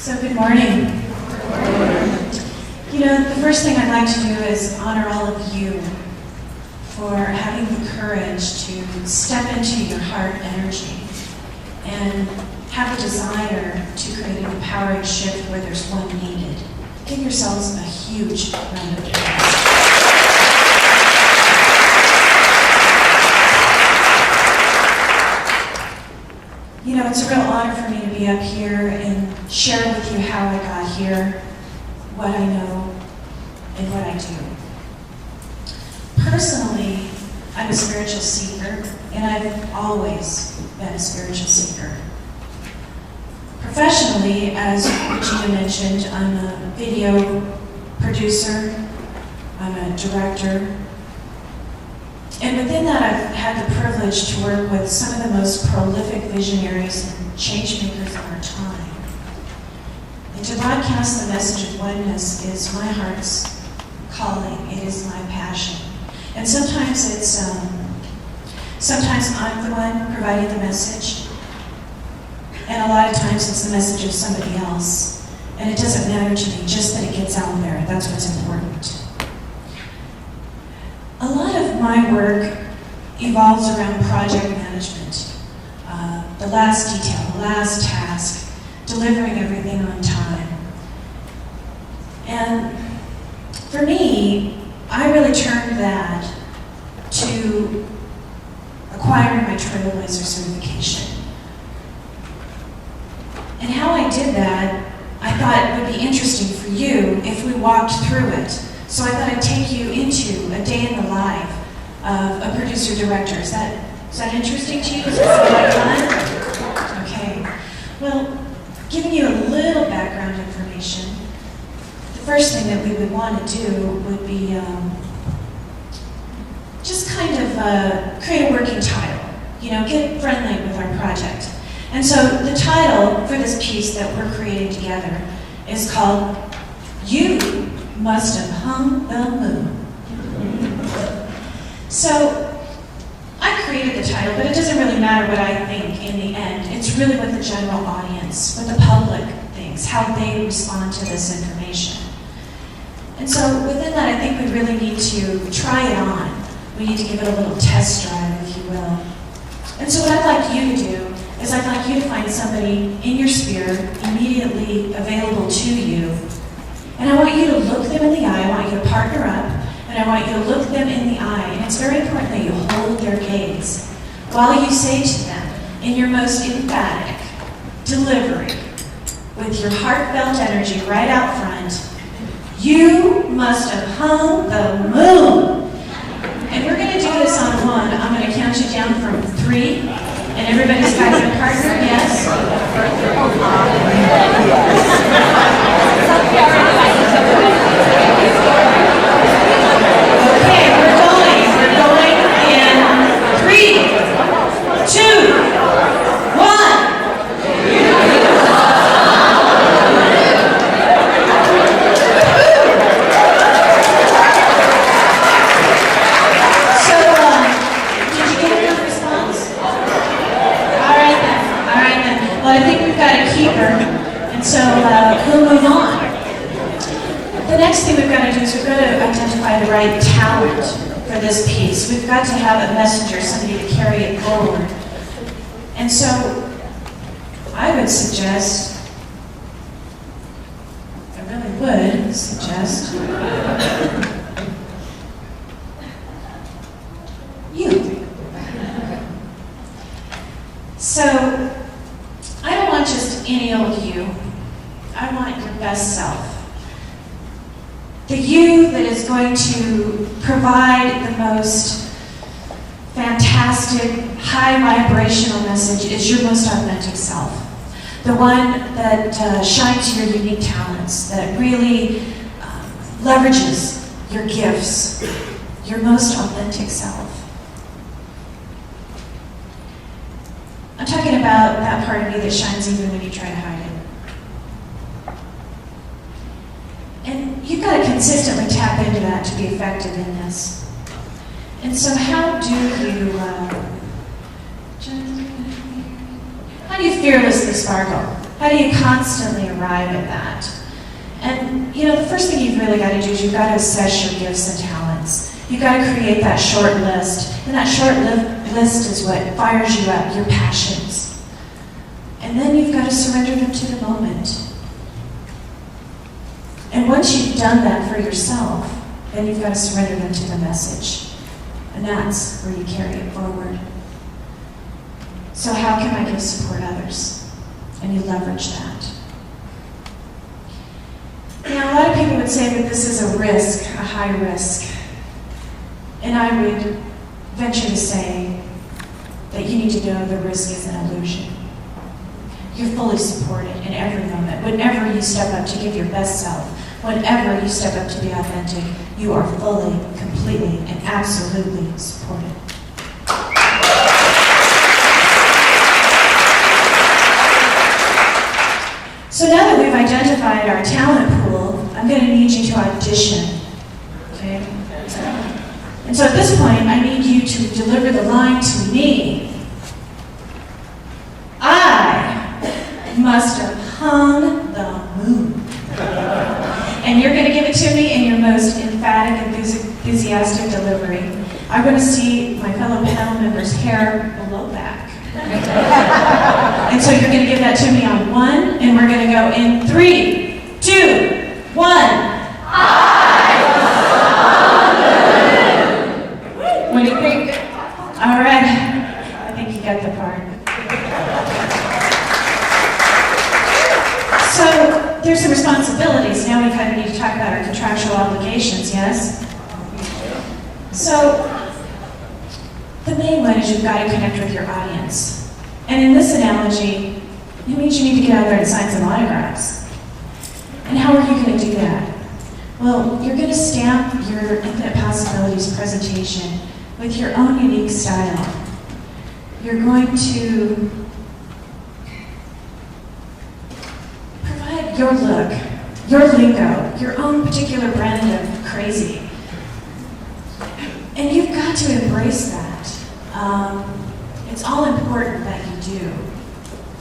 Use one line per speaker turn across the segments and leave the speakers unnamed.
So good morning. You know, the first thing I'd like to do is honor all of you for having the courage to step into your heart energy and have a desire to create an empowering shift where there's one needed. Give yourselves a huge round of applause. You know, it's a real honor for me to be up here and share with you how I got here, what I know, and what I do. Personally, I'm a spiritual seeker, and I've always been a spiritual seeker. Professionally, as Regina mentioned, I'm a video producer, I'm a director, and within that I've had the privilege to work with some of the most prolific visionaries and change makers of our time. And to broadcast the message of oneness is my heart's calling, it is my passion. And sometimes sometimes I'm the one providing the message, and a lot of times it's the message of somebody else. And it doesn't matter to me, just that it gets out there. That's what's important. A lot of my work evolves around project management. The last detail, the last task, delivering everything on time. And for me, I really turned that to acquiring my Trailblazer certification. And how I did that, I thought it would be interesting for you if we walked through it. So I thought I'd take you into a day in the life of a producer-director. Is that interesting to you? Does it sound like fun? Okay. Well, giving you a little background information, the first thing that we would want to do would be just kind of create a working title. You know, get friendly with our project. And so the title for this piece that we're creating together is called You Must Have Hung the Moon. So I created the title, but it doesn't really matter what I think in the end. It's really what the general audience, what the public thinks, how they respond to this information. And so within that, I think we really need to try it on. We need to give it a little test drive, if you will. And so what I'd like you to do is I'd like you to find somebody in your sphere immediately available to you. And I want you to look them in the eye. I want you to partner up, and I want you to look them in the eye. And it's very important that you hold their gaze while you say to them, in your most emphatic delivery, with your heartfelt energy right out front, you must have hung the moon. And we're going to do this on one. I'm going to count you down from 3. And everybody's got their partner, yes? Okay, we're going in 3, 2, 1. Well, I think we've got a keeper, and so we'll move on. The next thing we've got to do is we've got to identify the right talent for this piece. We've got to have a messenger, somebody to carry it forward. And so I would suggest, I really would suggest, you. So, I don't want just any old you. I want your best self. The you that is going to provide the most fantastic, high vibrational message is your most authentic self. The one that shines your unique talents, that really leverages your gifts, your most authentic self. I'm talking about that part of you that shines even when you try to hide it. And you've got to consistently tap into that to be effective in this. And so how do you fearlessly sparkle? How do you constantly arrive at that? And the first thing you've really got to do is you've got to assess your gifts and talents. You've got to create that short list. And that short list is what fires you up, your passions. And then you've got to surrender them to the moment. And once you've done that for yourself, then you've got to surrender them to the message. And that's where you carry it forward. So how can I give support others? And you leverage that. Now, a lot of people would say that this is a risk, a high risk. And I would venture to say that you need to know the risk is an illusion. You're fully supported in every moment. Whenever you step up to give your best self, whenever you step up to be authentic, you are fully, completely, and absolutely supported. So now that we've identified our talent pool, I'm going to need you to audition. Okay? And so at this point, I need you to deliver the line to me. I must have hung the moon. And you're going to give it to me in your most emphatic, enthusiastic delivery. I'm going to see my fellow panel members' hair below back. And so you're going to give that to me on 1, and we're going to go in 3, 2, 1. What do you think? All right. I think you got the part. So there's some responsibilities. Now we kind of need to talk about our contractual obligations, yes? So the main one is you've got to connect with your audience. And in this analogy, it means you need to get out there and sign some autographs. And how are you going to do that? Well, you're going to stamp your Infinite Possibilities presentation with your own unique style. You're going to provide your look, your lingo, your own particular brand of crazy. And you've got to embrace that. It's all important that you do.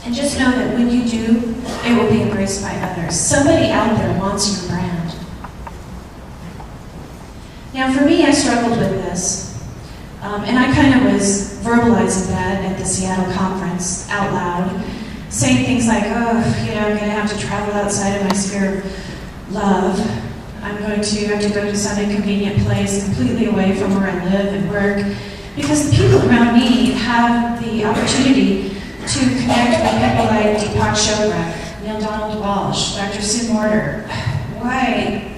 And just know that when you do, it will be embraced by others. Somebody out there wants your brand. Now for me, I struggled with this. And I kind of was verbalizing that at the Seattle conference out loud, saying things like, I'm going to have to travel outside of my sphere of love. I'm going to have to go to some inconvenient place completely away from where I live and work, because the people around me have the opportunity to connect with people like Deepak Chopra, Neil Donald Walsh, Dr. Sue Morter. Why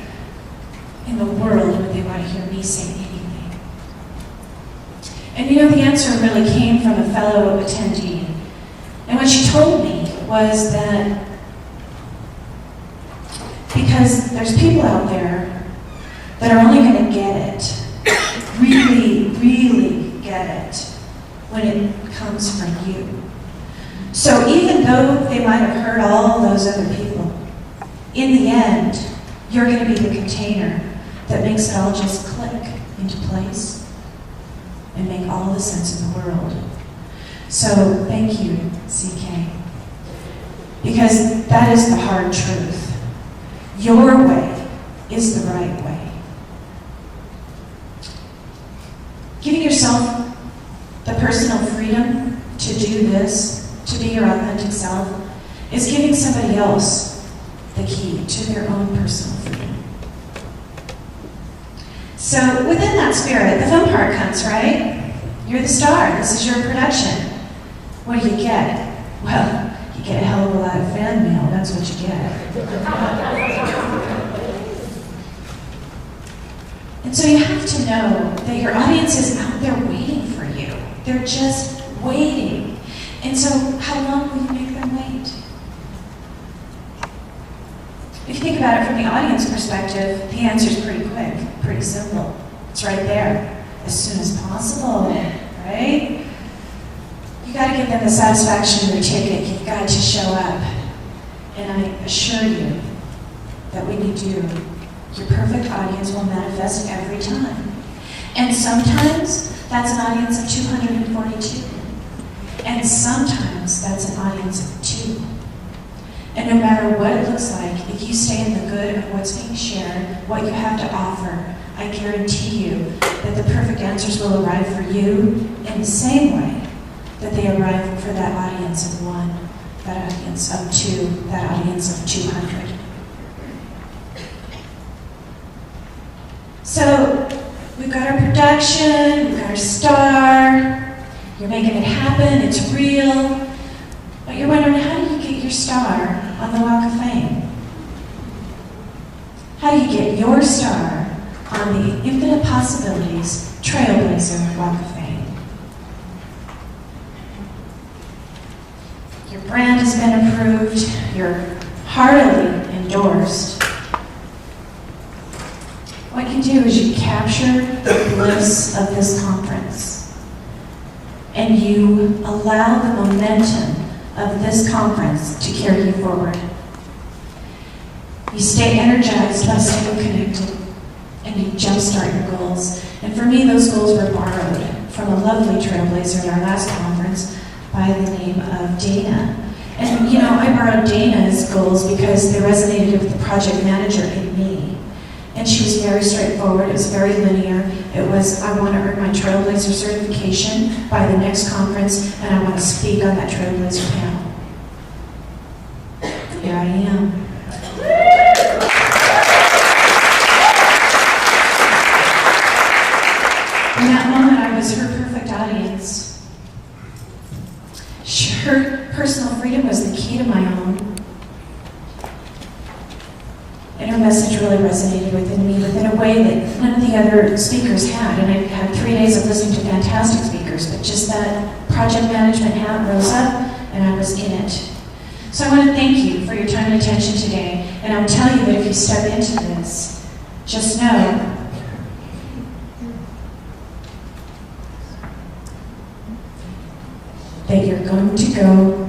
in the world would they want to hear me say anything? And the answer really came from a fellow attendee. And what she told me was that because there's people out there that are only going to get it, really, really get it, when it comes from you. So even though they might have heard all those other people, in the end, you're going to be the container that makes it all just click into place and make all the sense in the world. So thank you, CK. Because that is the hard truth. Your way is the right way. Giving yourself the personal freedom to do this, to be your authentic self, is giving somebody else the key to their own personal freedom. So within that spirit, the fun part comes, right? You're the star. This is your production. What do you get? Well, you get a hell of a lot of fan mail. That's what you get. And so you have to know that your audience is out there waiting for you. They're just waiting. And so how long will you make them wait? If you think about it from the audience perspective, the answer is pretty quick, pretty simple. It's right there. As soon as possible, right? You got to give them the satisfaction of their ticket. You've got to show up. And I assure you that when you do, your perfect audience will manifest every time. And sometimes that's an audience of 242. And sometimes that's an audience of 2. And no matter what it looks like, if you stay in the good of what's being shared, what you have to offer, I guarantee you that the perfect answers will arrive for you in the same way that they arrive for that audience of one, that audience of two, that audience of 200. So we've got our production, we've got our star, you're making it happen, it's real, but you're wondering, how do you get your star on the Walk of Fame? How do you get your star on the Infinite Possibilities Trailblazer Walk of Fame? Your brand has been approved, you're heartily endorsed. What you do is you capture the bliss of this conference and you allow the momentum of this conference to carry you forward. You stay energized by staying connected and you jumpstart your goals. And for me, those goals were borrowed from a lovely trailblazer at our last conference by the name of Dana. And you know, I borrowed Dana's goals because they resonated with the project manager in me. And she was very straightforward, it was very linear. It was, I want to earn my Trailblazer certification by the next conference, and I want to speak on that Trailblazer panel. Here I am. In that moment, I was her perfect audience. Her personal freedom was the key to my own. And her message really resonated within me, but in a way that none of the other speakers had. And I had 3 days of listening to fantastic speakers, but just that project management hat rose up, and I was in it. So I want to thank you for your time and attention today. And I'll tell you that if you step into this, just know that you're going to go